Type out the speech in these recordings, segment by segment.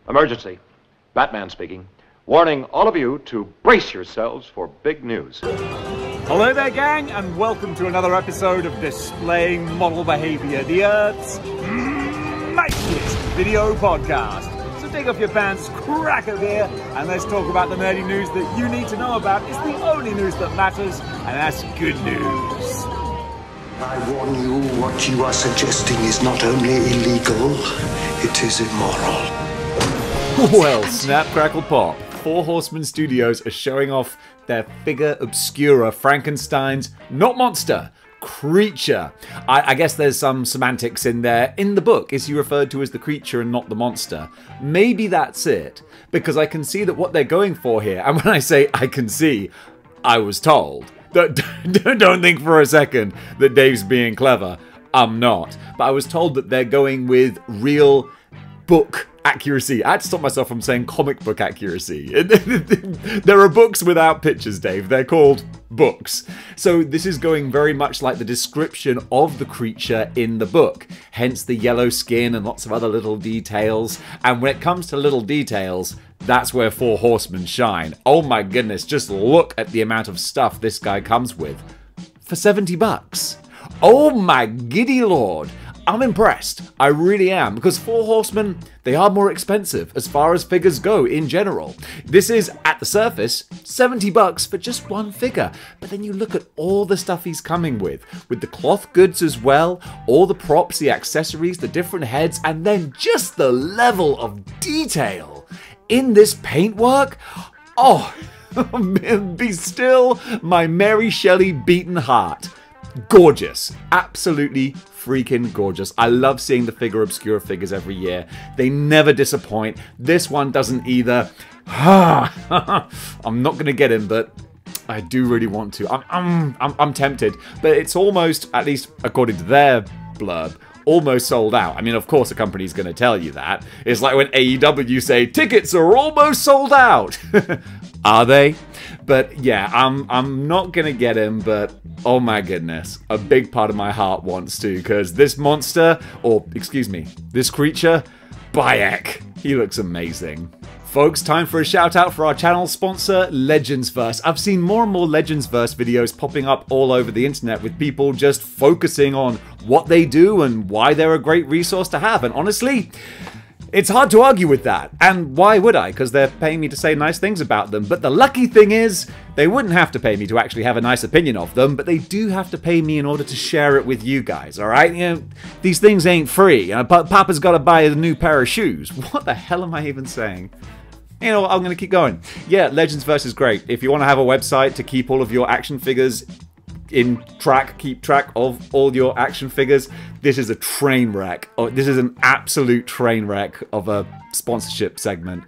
Emergency. Batman speaking. Warning all of you to brace yourselves for big news. Hello there, gang, and welcome to another episode of Displaying-Model-Behaviour, the Earth's mightiest video podcast. So take off your pants, crack a beer, and let's talk about the nerdy news that you need to know about. It's the only news that matters, and that's good news. I warn you, what you are suggesting is not only illegal, it is immoral. Well, snap, crackle, pop. Four Horsemen Studios are showing off their figure obscura Frankenstein's, not monster, creature. I guess there's some semantics in there. In the book, is he referred to as the creature and not the monster? Maybe that's it, because I can see that what they're going for here, and when I say I can see, I was told. Don't think for a second that Dave's being clever. I'm not. But I was told that they're going with real book accuracy. I had to stop myself from saying comic book accuracy. There are books without pictures, Dave. They're called books. So this is going very much like the description of the creature in the book. Hence the yellow skin and lots of other little details. And when it comes to little details, that's where Four Horsemen shine. Oh my goodness, just look at the amount of stuff this guy comes with. For 70 bucks. Oh my giddy lord. I'm impressed. I really am, because Four Horsemen, they are more expensive as far as figures go in general. This is, at the surface, 70 bucks for just one figure. But then you look at all the stuff he's coming with the cloth goods as well, all the props, the accessories, the different heads, and then just the level of detail in this paintwork. Oh, be still my Mary Shelley beaten heart. Gorgeous. Absolutely freaking gorgeous. I love seeing the figure obscura figures every year. They never disappoint. This one doesn't either. I'm not gonna get him, but I do really want to. I'm tempted, but it's almost, at least according to their blurb, almost sold out. I mean, of course a company's gonna tell you that. It's like when AEW say tickets are almost sold out. Are they? But yeah, I'm not gonna get him, but oh my goodness, a big part of my heart wants to, because this monster, or excuse me, this creature, Bayek, he looks amazing. Folks, time for a shout out for our channel sponsor, Legendsverse. I've seen more and more Legendsverse videos popping up all over the internet with people just focusing on what they do and why they're a great resource to have, and honestly, it's hard to argue with that, and why would I? Because they're paying me to say nice things about them. But the lucky thing is, they wouldn't have to pay me to actually have a nice opinion of them, but they do have to pay me in order to share it with you guys, alright? You know, these things ain't free. Papa's got to buy a new pair of shoes. What the hell am I even saying? You know what, I'm going to keep going. Yeah, Legendsverse is great. If you want to have a website to keep all of your action figures keep track of all your action figures, this is a train wreck. Oh, this is an absolute train wreck of a sponsorship segment.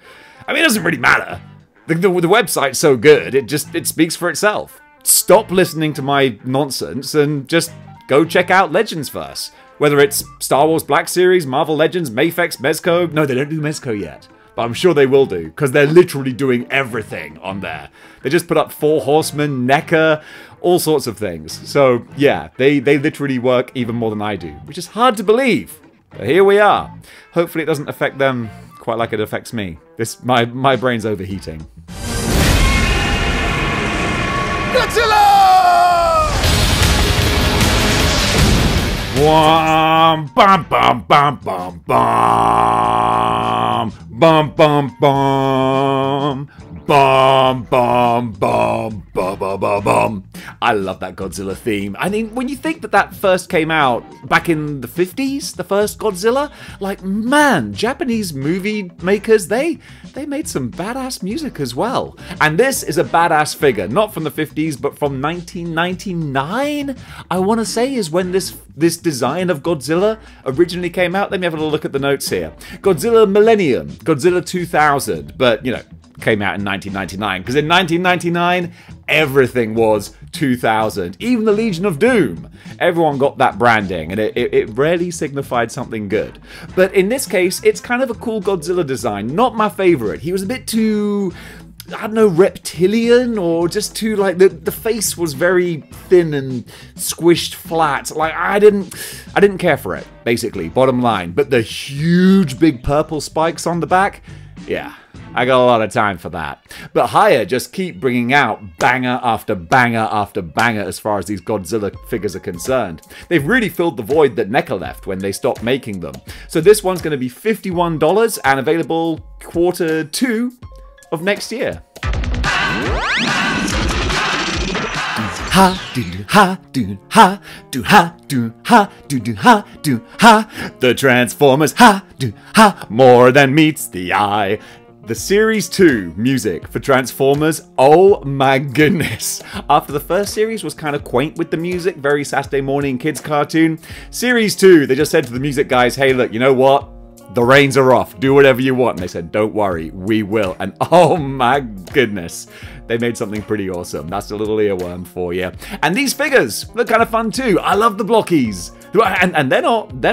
I mean, it doesn't really matter. The website's so good, it speaks for itself. Stop listening to my nonsense and just go check out Legendsverse. Whether it's Star Wars Black Series, Marvel Legends, Mafex, Mezco. No, they don't do Mezco yet. But I'm sure they will do, because they're literally doing everything on there. They just put up Four Horsemen, NECA, all sorts of things. So, yeah, they literally work even more than I do, which is hard to believe. But here we are. Hopefully it doesn't affect them quite like it affects me. My brain's overheating. Godzilla! Bum bum bum bum bum bum bum bum bum bum bum bum bum bum bum. I love that Godzilla theme. I mean, when you think that first came out back in the 50s, the first Godzilla, like, man, Japanese movie makers, they made some badass music as well. And this is a badass figure, not from the 50s, but from 1999, I want to say, is when this design of Godzilla originally came out. Let me have a little look at the notes here. Godzilla Millennium, Godzilla 2000, but, you know, came out in 1999, because in 1999, everything was 2000. Even the Legion of Doom. Everyone got that branding, and it rarely signified something good. But in this case, it's kind of a cool Godzilla design. Not my favorite. He was a bit too, I don't know, reptilian, or just too, like, the face was very thin and squished flat. Like, I didn't care for it, basically, bottom line. But the huge big purple spikes on the back, Yeah, I got a lot of time for that. But Haier just keep bringing out banger after banger after banger as far as these Godzilla figures are concerned. They've really filled the void that NECA left when they stopped making them. So this one's going to be $51 and available Q2 of next year. Ha do ha do ha do ha do ha do ha do ha. The Transformers ha do ha more than meets the eye. The Series 2 music for Transformers, oh my goodness. After the first series was kind of quaint with the music, very Saturday morning kids cartoon, Series 2, they just said to the music guys, hey look, you know what? The reins are off, do whatever you want. And they said, don't worry, we will. And oh my goodness, they made something pretty awesome. That's a little earworm for you. And these figures look kind of fun too. I love the Blockies. And they're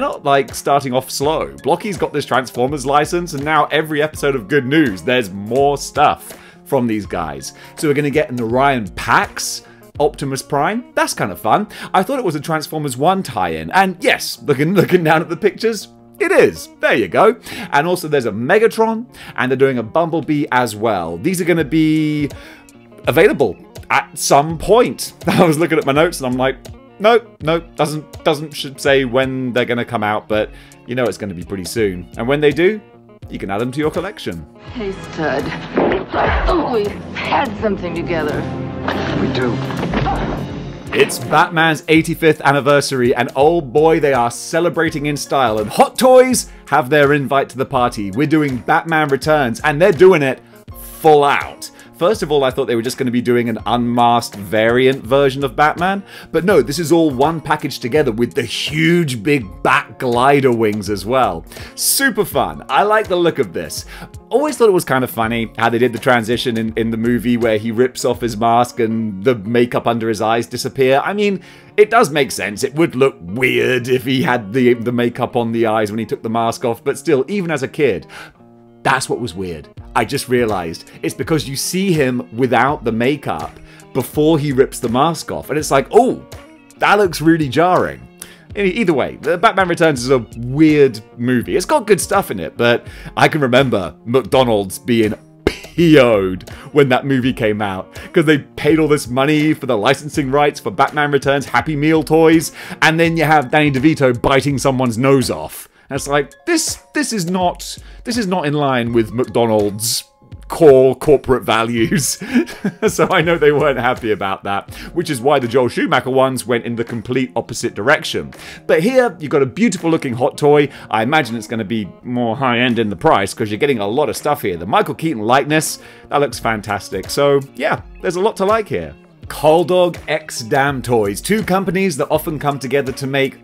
not like starting off slow. Blocky's got this Transformers license, and now every episode of Good News, there's more stuff from these guys. So we're going to get an Orion Pax Optimus Prime. That's kind of fun. I thought it was a Transformers 1 tie-in. And yes, looking down at the pictures, it is. There you go. And also there's a Megatron, and they're doing a Bumblebee as well. These are going to be available at some point. I was looking at my notes and I'm like, nope, doesn't say when they're going to come out, but you know it's going to be pretty soon. And when they do, you can add them to your collection. Hey, stud. We've had something together. We do. It's Batman's 85th anniversary, and oh boy, they are celebrating in style. And Hot Toys have their invite to the party. We're doing Batman Returns, and they're doing it full out. First of all, I thought they were just going to be doing an unmasked variant version of Batman. But no, this is all one package together with the huge big bat glider wings as well. Super fun. I like the look of this. Always thought it was kind of funny how they did the transition in the movie where he rips off his mask and the makeup under his eyes disappear. I mean, it does make sense. It would look weird if he had the makeup on the eyes when he took the mask off. But still, even as a kid, that's what was weird. I just realized it's because you see him without the makeup before he rips the mask off. And it's like, oh, that looks really jarring. Either way, The Batman Returns is a weird movie. It's got good stuff in it, but I can remember McDonald's being PO'd when that movie came out because they paid all this money for the licensing rights for Batman Returns Happy Meal toys, and then you have Danny DeVito biting someone's nose off. And it's like, this is not in line with McDonald's core corporate values. So I know they weren't happy about that, which is why the Joel Schumacher ones went in the complete opposite direction. But here, you've got a beautiful looking hot toy. I imagine it's going to be more high-end in the price because you're getting a lot of stuff here. The Michael Keaton likeness, that looks fantastic. So yeah, there's a lot to like here. Coldog X Damn Toys, two companies that often come together to make,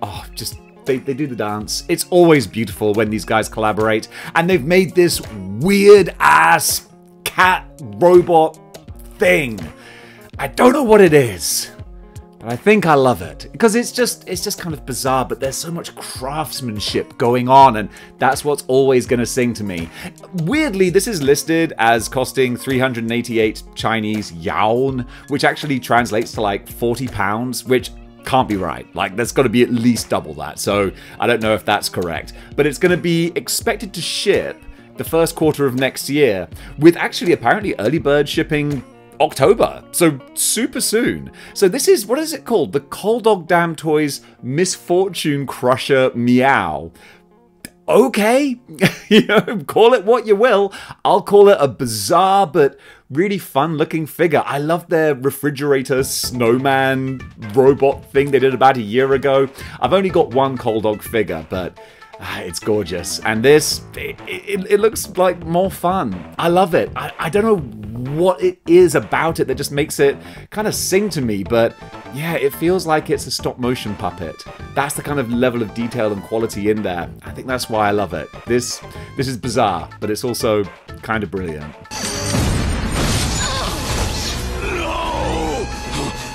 They do the dance. It's always beautiful when these guys collaborate. And they've made this weird-ass cat robot thing. I don't know what it is, but I think I love it. Because it's just kind of bizarre, but there's so much craftsmanship going on, and that's what's always going to sing to me. Weirdly, this is listed as costing 388 Chinese yuan, which actually translates to like £40, which can't be right. Like, there's got to be at least double that. So I don't know if that's correct. But it's going to be expected to ship the first quarter of next year, with actually apparently early bird shipping October. So super soon. So this is, what is it called? The Coldog Damn Toys Misfortune Crusher Meow. Okay, you know, call it what you will. I'll call it a bizarre but really fun looking figure. I love their refrigerator snowman robot thing they did about a year ago. I've only got one Coldog figure, but it's gorgeous. And this, it looks like more fun. I love it. I don't know what it is about it that just makes it kind of sing to me, but yeah, it feels like it's a stop motion puppet. That's the kind of level of detail and quality in there. I think that's why I love it. This is bizarre, but it's also kind of brilliant. No!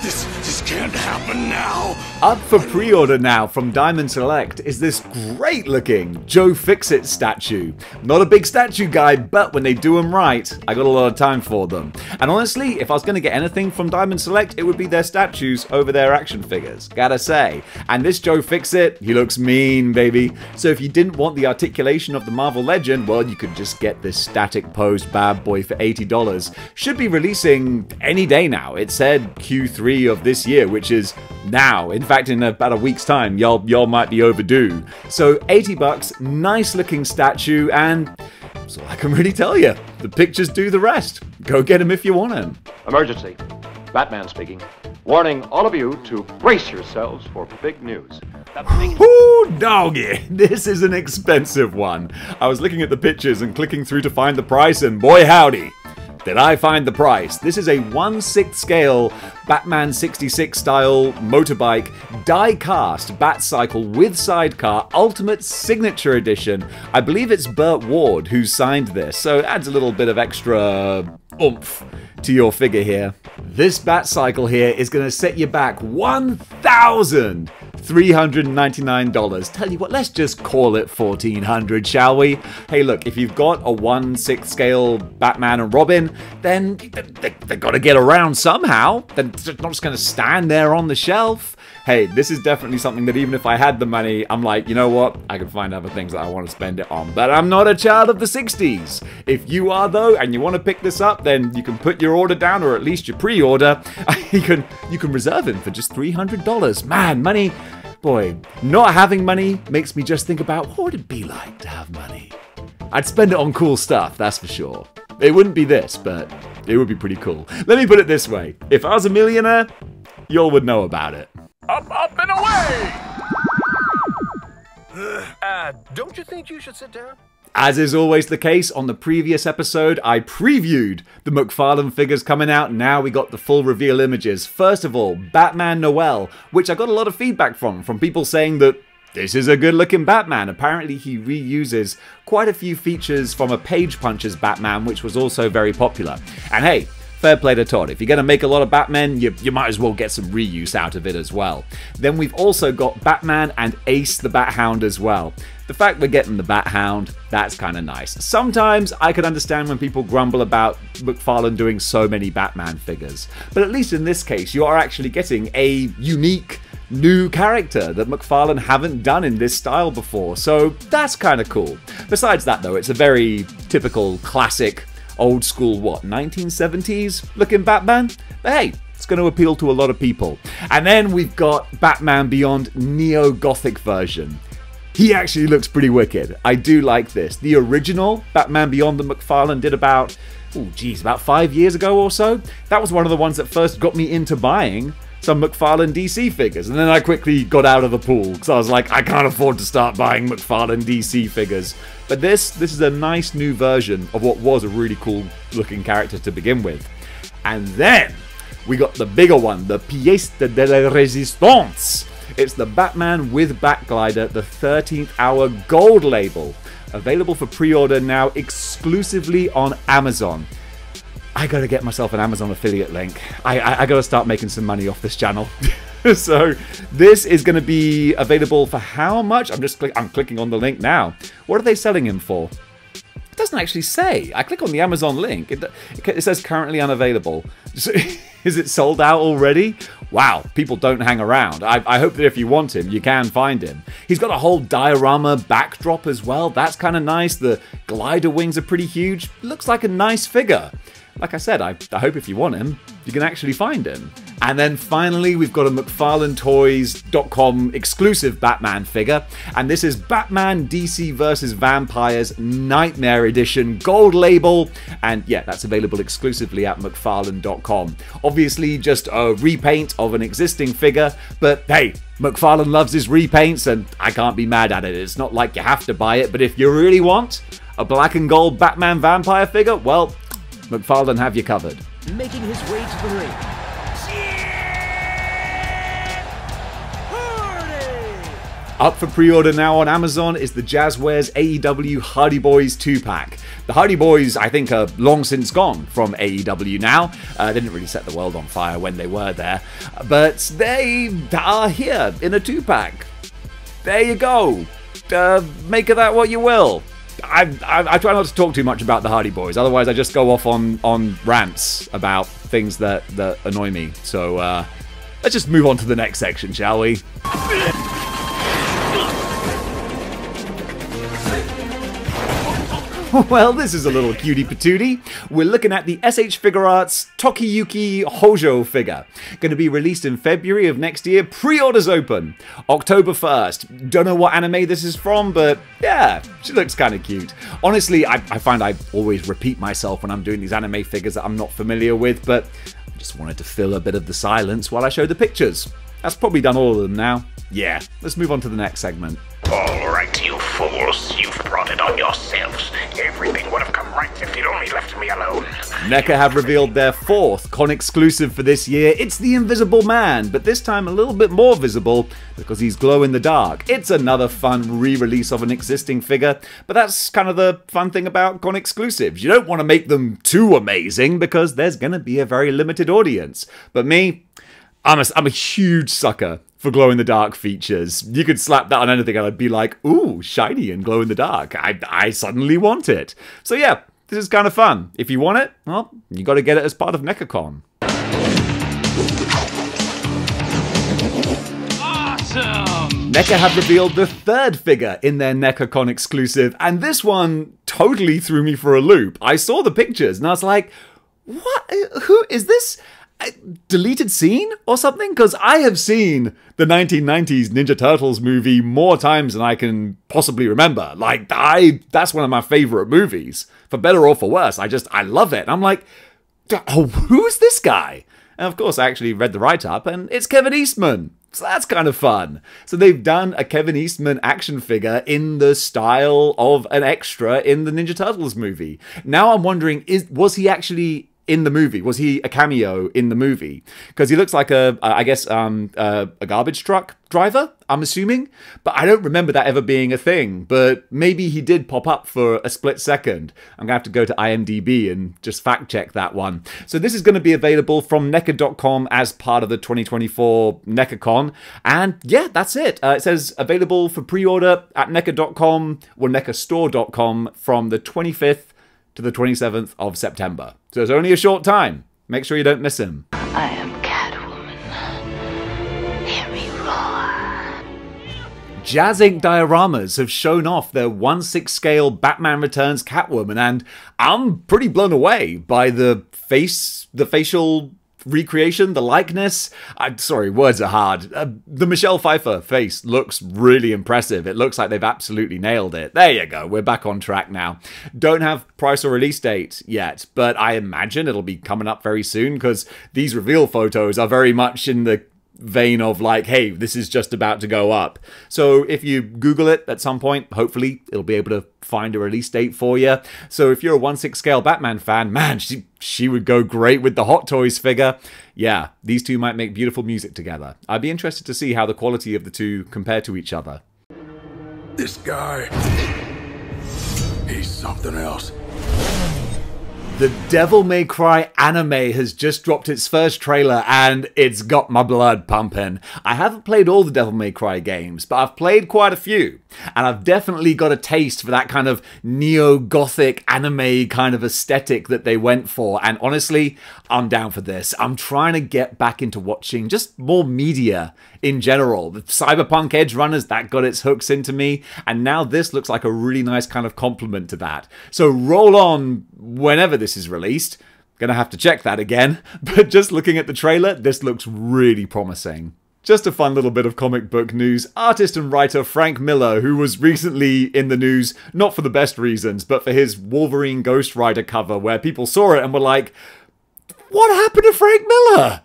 This can't happen now? Up for pre-order now from Diamond Select is this great looking Joe Fixit statue. Not a big statue guy, but when they do them right, I got a lot of time for them. And honestly, if I was going to get anything from Diamond Select, it would be their statues over their action figures, gotta say. And this Joe Fixit, he looks mean, baby. So if you didn't want the articulation of the Marvel Legend, well, you could just get this static posed bad boy for $80. Should be releasing any day now. It said Q3 of this year, which is now. In fact, in about a week's time, y'all might be overdue. So $80, nice looking statue, and that's all I can really tell you. The pictures do the rest. Go get them if you want them. Emergency. Batman speaking. Warning all of you to brace yourselves for big news. Ooh, doggy! This is an expensive one. I was looking at the pictures and clicking through to find the price, and boy howdy, did I find the price. This is a 1/6 scale Batman 66 style motorbike die-cast Batcycle with sidecar Ultimate Signature Edition. I believe it's Burt Ward who signed this, so it adds a little bit of extra oomph to your figure here. This Batcycle here is going to set you back $1,399. Tell you what, let's just call it $1,400, shall we? Hey, look, if you've got a 1/6 scale Batman and Robin, then they've got to get around somehow. They're not just going to stand there on the shelf. Hey, this is definitely something that even if I had the money, I'm like, you know what? I can find other things that I want to spend it on. But I'm not a child of the 60s. If you are, though, and you want to pick this up, then you can put your order down, or at least your pre-order. You can reserve him for just $300. Man, money... Boy, not having money makes me just think about what would it be like to have money. I'd spend it on cool stuff, that's for sure. It wouldn't be this, but it would be pretty cool. Let me put it this way. If I was a millionaire, y'all would know about it. Up, and away! Don't you think you should sit down? As is always the case, on the previous episode, I previewed the McFarlane figures coming out. Now we got the full reveal images. First of all, Batman Noel, which I got a lot of feedback from people saying that this is a good looking Batman. Apparently he reuses quite a few features from a Page Puncher's Batman, which was also very popular. And hey, fair play to Todd. If you're going to make a lot of Batman, you might as well get some reuse out of it as well. Then we've also got Batman and Ace the Bat Hound as well. The fact we're getting the Bat Hound, that's kind of nice. Sometimes I could understand when people grumble about McFarlane doing so many Batman figures. But at least in this case, you are actually getting a unique new character that McFarlane haven't done in this style before. So that's kind of cool. Besides that though, it's a very typical classic old school, 1970s looking Batman? But hey, it's going to appeal to a lot of people. And then we've got Batman Beyond Neo-Gothic version. He actually looks pretty wicked. I do like this. The original Batman Beyond that McFarlane did about 5 years ago or so. That was one of the ones that first got me into buying some McFarlane DC figures. And then I quickly got out of the pool because I was like, I can't afford to start buying McFarlane DC figures. But this is a nice new version of what was a really cool looking character to begin with. And then we got the bigger one, the pièce de la résistance. It's the Batman with Batglider, the 13th Hour Gold label. Available for pre-order now exclusively on Amazon. I gotta get myself an Amazon affiliate link. I gotta start making some money off this channel. So this is gonna be available for how much? I'm clicking on the link now. What are they selling him for? It doesn't actually say. I click on the Amazon link. It says currently unavailable. So, is it sold out already? Wow, people don't hang around. I hope that if you want him, you can find him. He's got a whole diorama backdrop as well. That's kind of nice. The glider wings are pretty huge. Looks like a nice figure. Like I said, I hope if you want him, you can actually find him. And then finally, we've got a McFarlaneToys.com exclusive Batman figure. And this is Batman DC vs. Vampires Nightmare Edition Gold label. And yeah, that's available exclusively at McFarlane.com. Obviously, just a repaint of an existing figure. But hey, McFarlane loves his repaints and I can't be mad at it. It's not like you have to buy it. But if you really want a black and gold Batman vampire figure, well, McFarlane have you covered. Making his way to the ring. Up for pre-order now on Amazon is the Jazzwares AEW Hardy Boys 2-pack. The Hardy Boys, I think, are long since gone from AEW now. They didn't really set the world on fire when they were there, but they are here in a 2-pack. There you go. Make of that what you will. I try not to talk too much about the Hardy Boys, otherwise I just go off on rants about things that annoy me. So let's just move on to the next section, shall we? Well, this is a little cutie patootie. We're looking at the SH Figure Arts Tokiyuki Hojo figure. Going to be released in February of next year. Pre-orders open October 1st. Don't know what anime this is from, but yeah, she looks kind of cute. Honestly, I find I always repeat myself when I'm doing these anime figures that I'm not familiar with, but I just wanted to fill a bit of the silence while I show the pictures. That's probably done all of them now. Yeah, let's move on to the next segment. Alright, you fools. You've brought it on yourselves. Everything would have come right if you'd only left me alone. NECA have revealed their 4th con exclusive for this year. It's the Invisible Man, but this time a little bit more visible because he's glow in the dark. It's another fun re-release of an existing figure, but that's kind of the fun thing about con exclusives. You don't want to make them too amazing because there's going to be a very limited audience. But me, I'm a huge sucker for glow-in-the-dark features. You could slap that on anything and I'd be like, ooh, shiny and glow-in-the-dark. I suddenly want it. So yeah, this is kind of fun. If you want it, well, you got to get it as part of NECACon. Awesome! NECA have revealed the 3rd figure in their NECACon exclusive, and this one totally threw me for a loop. I saw the pictures and I was like, what? Who is this? Deleted scene or something? Because I have seen the 1990s Ninja Turtles movie more times than I can possibly remember. Like, that's one of my favorite movies. For better or for worse, I love it. I'm like, oh, who's this guy? And of course, I actually read the write-up, and it's Kevin Eastman. So that's kind of fun. So they've done a Kevin Eastman action figure in the style of an extra in the Ninja Turtles movie. Now I'm wondering, was he actually in the movie? Was he a cameo in the movie? Because he looks like a garbage truck driver, I'm assuming. But I don't remember that ever being a thing. But maybe he did pop up for a split second. I'm going to have to go to IMDb and just fact check that one. So this is going to be available from NECA.com as part of the 2024 NECACon. And yeah, that's it. It says available for pre-order at NECA.com or NECAstore.com from the 25th to the 27th of September. So it's only a short time. Make sure you don't miss him. I am Catwoman. Hear me roar. Jazz Inc. dioramas have shown off their 1/6 scale Batman Returns Catwoman, and I'm pretty blown away by the facial recreation, the likeness. Sorry, words are hard. The Michelle Pfeiffer face looks really impressive. It looks like they've absolutely nailed it. There you go. We're back on track now. Don't have price or release date yet, but I imagine it'll be coming up very soon because these reveal photos are very much in the vein of like, hey, this is just about to go up. So if you Google it at some point, hopefully it'll be able to find a release date for you. So if you're a 1/6 scale Batman fan, man, she would go great with the Hot Toys figure. Yeah, these two might make beautiful music together. I'd be interested to see how the quality of the two compare to each other. This guy, he's something else. The Devil May Cry anime has just dropped its first trailer and it's got my blood pumping. I haven't played all the Devil May Cry games, but I've played quite a few. And I've definitely got a taste for that kind of neo-gothic anime kind of aesthetic that they went for. And honestly, I'm down for this. I'm trying to get back into watching just more media in general. The Cyberpunk Edge Runners, that got its hooks into me. And now this looks like a really nice kind of complement to that. So roll on whenever this is released. Gonna have to check that again. But just looking at the trailer, this looks really promising. Just a fun little bit of comic book news. Artist and writer Frank Miller, who was recently in the news, not for the best reasons, but for his Wolverine Ghost Rider cover, where people saw it and were like, what happened to Frank Miller?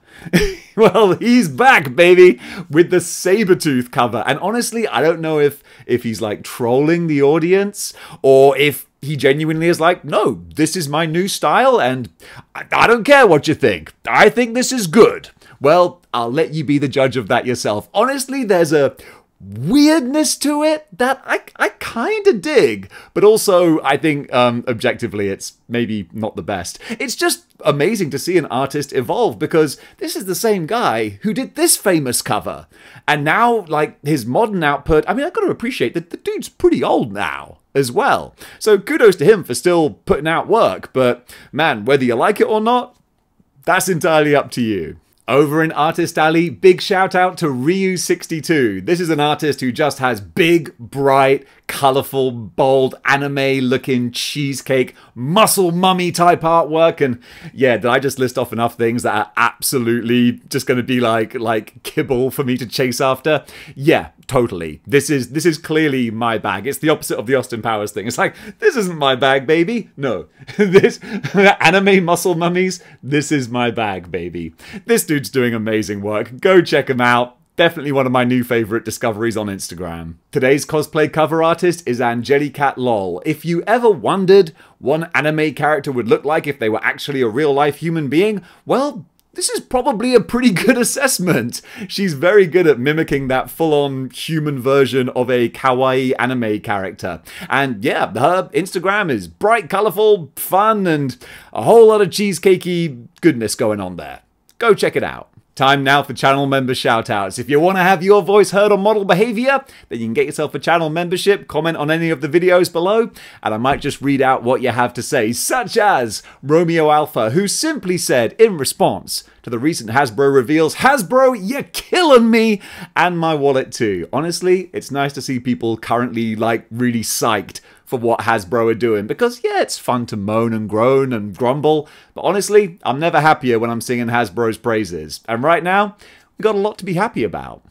Well, he's back, baby, with the Sabretooth cover. And honestly, I don't know if he's like trolling the audience or if he genuinely is like, no, this is my new style and I don't care what you think. I think this is good. Well, I'll let you be the judge of that yourself. Honestly, there's a weirdness to it that I kind of dig, but also I think objectively it's maybe not the best. It's just amazing to see an artist evolve, because this is the same guy who did this famous cover, and now like his modern output, I mean, I've got to appreciate that the dude's pretty old now as well, so kudos to him for still putting out work. But man, whether you like it or not, that's entirely up to you. Over in Artist Alley, big shout out to Ryu62. This is an artist who just has big, bright, colourful, bold, anime-looking cheesecake, muscle mummy type artwork. And yeah, did I just list off enough things that are absolutely just going to be like kibble for me to chase after? Yeah, totally. This is clearly my bag. It's the opposite of the Austin Powers thing. It's like, this isn't my bag, baby. No, this anime muscle mummies, this is my bag, baby. This dude's doing amazing work. Go check him out. Definitely one of my new favourite discoveries on Instagram. Today's cosplay cover artist is Angelicat Lol. If you ever wondered what an anime character would look like if they were actually a real-life human being, well, this is probably a pretty good assessment. She's very good at mimicking that full-on human version of a kawaii anime character. And yeah, her Instagram is bright, colourful, fun, and a whole lot of cheesecakey goodness going on there. Go check it out. Time now for channel member shoutouts. If you want to have your voice heard on model behavior, then you can get yourself a channel membership, comment on any of the videos below, and I might just read out what you have to say, such as Romeo Alpha, who simply said, in response to the recent Hasbro reveals, "Hasbro, you're killing me, and my wallet too." Honestly, it's nice to see people currently like really psyched for what Hasbro are doing, because yeah, it's fun to moan and groan and grumble, but honestly, I'm never happier when I'm singing Hasbro's praises. And right now, we got a lot to be happy about.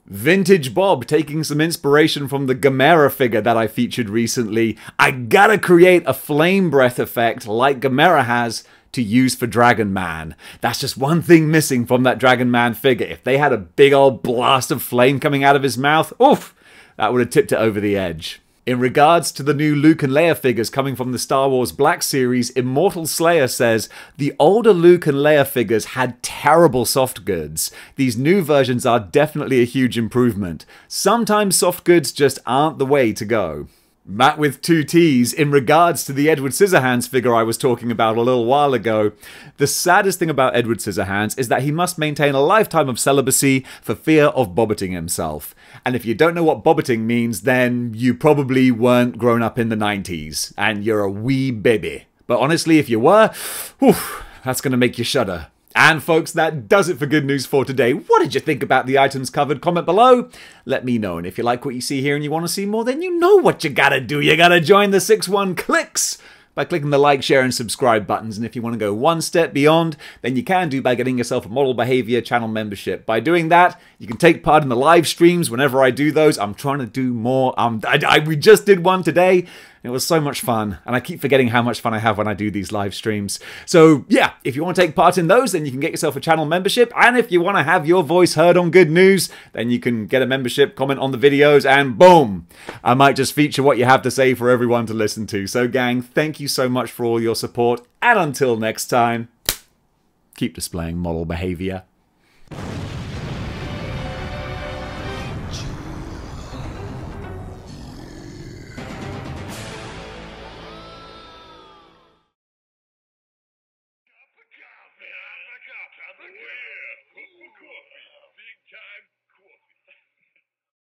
Vintage Bob, taking some inspiration from the Gamera figure that I featured recently. I gotta create a flame breath effect like Gamera has to use for Dragon Man. That's just one thing missing from that Dragon Man figure. If they had a big old blast of flame coming out of his mouth, oof, that would have tipped it over the edge. In regards to the new Luke and Leia figures coming from the Star Wars Black Series, Immortal Slayer says, "The older Luke and Leia figures had terrible soft goods. These new versions are definitely a huge improvement. Sometimes soft goods just aren't the way to go." Matt with 2 T's, in regards to the Edward Scissorhands figure I was talking about a little while ago, the saddest thing about Edward Scissorhands is that he must maintain a lifetime of celibacy for fear of bobbiting himself. And if you don't know what bobbiting means, then you probably weren't grown up in the 90s, and you're a wee baby. But honestly, if you were, whew, that's going to make you shudder. And folks, that does it for Good News for today. What did you think about the items covered? Comment below. Let me know. And if you like what you see here and you want to see more, then you know what you gotta do. You gotta join the 6-1 Clicks by clicking the like, share, and subscribe buttons. And if you want to go one step beyond, then you can do by getting yourself a Model Behavior channel membership. By doing that, you can take part in the live streams whenever I do those. I'm trying to do more. We just did one today. It was so much fun, and I keep forgetting how much fun I have when I do these live streams. So yeah, if you want to take part in those, then you can get yourself a channel membership, and if you want to have your voice heard on Good News, then you can get a membership, comment on the videos, and boom! I might just feature what you have to say for everyone to listen to. So gang, thank you so much for all your support, and until next time, keep displaying model behavior. Coffee. Big time.